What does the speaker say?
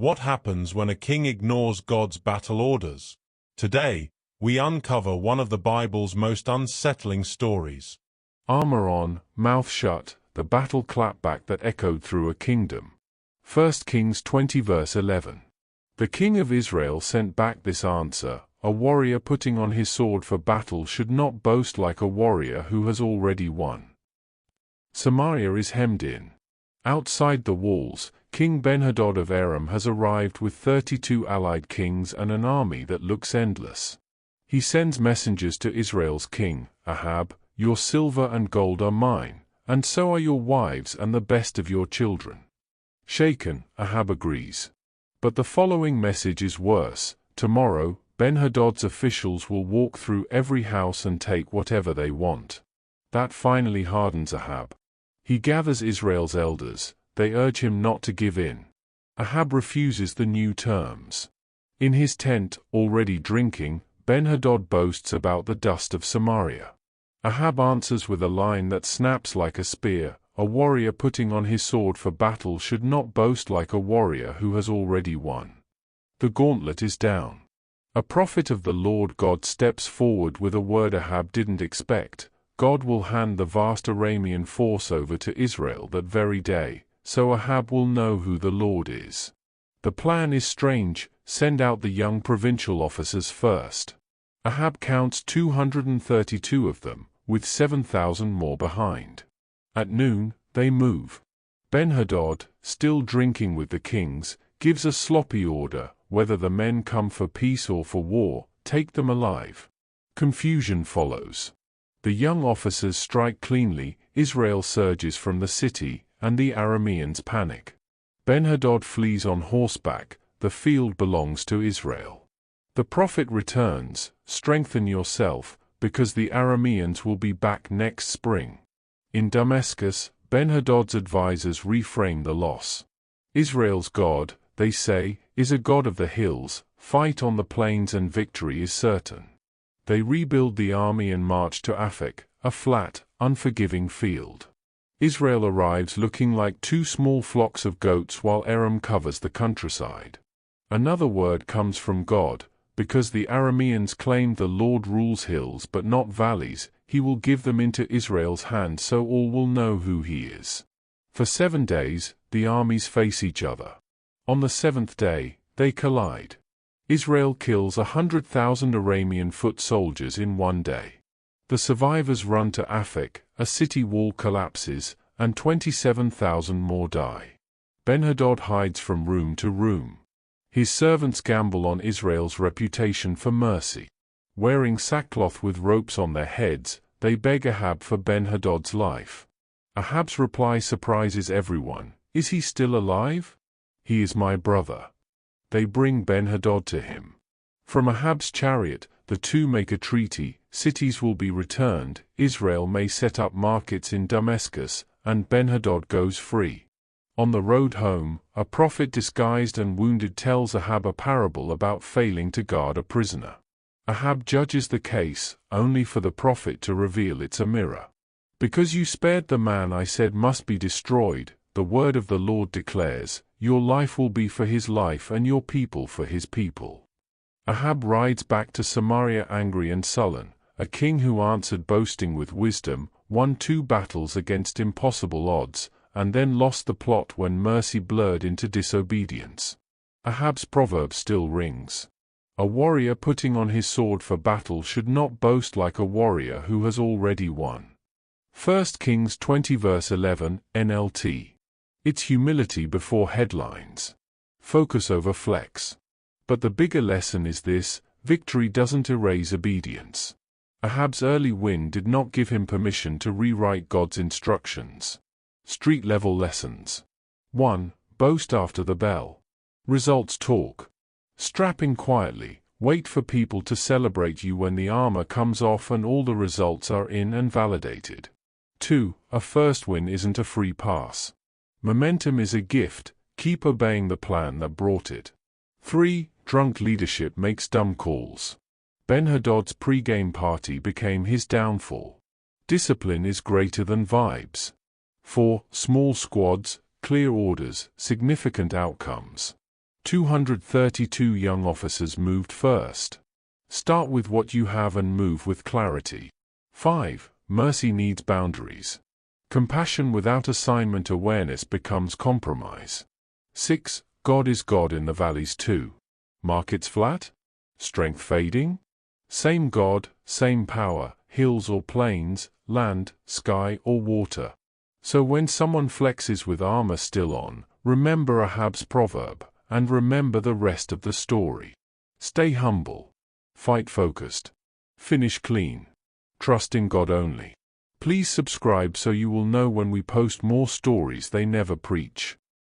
What happens when a king ignores God's battle orders? Today, we uncover one of the Bible's most unsettling stories. Armor on, mouth shut, the battle clapback that echoed through a kingdom. 1 Kings 20 verse 11. The king of Israel sent back this answer: a warrior putting on his sword for battle should not boast like a warrior who has already won. Samaria is hemmed in. Outside the walls, King Ben-Hadad of Aram has arrived with 32 allied kings and an army that looks endless. He sends messengers to Israel's king, Ahab: "Your silver and gold are mine, and so are your wives and the best of your children." Shaken, Ahab agrees. But the following message is worse: tomorrow, Ben-Hadad's officials will walk through every house and take whatever they want. That finally hardens Ahab. He gathers Israel's elders. They urge him not to give in. Ahab refuses the new terms. In his tent, already drinking, Ben-Hadad boasts about the dust of Samaria. Ahab answers with a line that snaps like a spear: a warrior putting on his sword for battle should not boast like a warrior who has already won. The gauntlet is down. A prophet of the Lord God steps forward with a word Ahab didn't expect. God will hand the vast Aramean force over to Israel that very day, so Ahab will know who the Lord is. The plan is strange: send out the young provincial officers first. Ahab counts 232 of them, with 7,000 more behind. At noon, they move. Ben-Hadad, still drinking with the kings, gives a sloppy order: whether the men come for peace or for war, take them alive. Confusion follows. The young officers strike cleanly, Israel surges from the city, and the Arameans panic. Ben-Hadad flees on horseback: the field belongs to Israel. The prophet returns: strengthen yourself, because the Arameans will be back next spring. In Damascus, Ben-Hadad's advisors reframe the loss. Israel's God, they say, is a God of the hills: fight on the plains and victory is certain. They rebuild the army and march to Aphek, a flat, unforgiving field. Israel arrives looking like two small flocks of goats while Aram covers the countryside. Another word comes from God: because the Arameans claim the Lord rules hills but not valleys, he will give them into Israel's hand so all will know who he is. For 7 days, the armies face each other. On the 7th day, they collide. Israel kills 100,000 Aramean foot soldiers in one day. The survivors run to Aphek, a city wall collapses, and 27,000 more die. Ben-Hadad hides from room to room. His servants gamble on Israel's reputation for mercy. Wearing sackcloth with ropes on their heads, they beg Ahab for Ben-Hadad's life. Ahab's reply surprises everyone: "Is he still alive? He is my brother." They bring Ben-Hadad to him. From Ahab's chariot, the two make a treaty: cities will be returned, Israel may set up markets in Damascus, and Ben-Hadad goes free. On the road home, a prophet disguised and wounded tells Ahab a parable about failing to guard a prisoner. Ahab judges the case, only for the prophet to reveal it's a mirror. "Because you spared the man I said must be destroyed," the word of the Lord declares, "your life will be for his life and your people for his people." Ahab rides back to Samaria angry and sullen, a king who answered boasting with wisdom, won 2 battles against impossible odds, and then lost the plot when mercy blurred into disobedience. Ahab's proverb still rings: a warrior putting on his sword for battle should not boast like a warrior who has already won. 1 Kings 20 verse 11, NLT. It's humility before headlines. Focus over flex. But the bigger lesson is this: victory doesn't erase obedience. Ahab's early win did not give him permission to rewrite God's instructions. Street-level lessons. 1. Boast after the bell. Results talk. Strap in quietly, wait for people to celebrate you when the armor comes off and all the results are in and validated. 2. A first win isn't a free pass. Momentum is a gift, keep obeying the plan that brought it. 3. Drunk leadership makes dumb calls. Ben-Hadad's pre-game party became his downfall. Discipline is greater than vibes. 4. Small squads, clear orders, significant outcomes. 232 young officers moved first. Start with what you have and move with clarity. 5. Mercy needs boundaries. Compassion without assignment awareness becomes compromise. 6. God is God in the valleys too. Markets flat? Strength fading? Same God, same power, hills or plains, land, sky or water. So when someone flexes with armor still on, remember Ahab's proverb, and remember the rest of the story. Stay humble. Fight focused. Finish clean. Trust in God only. Please subscribe so you will know when we post more stories they never preach.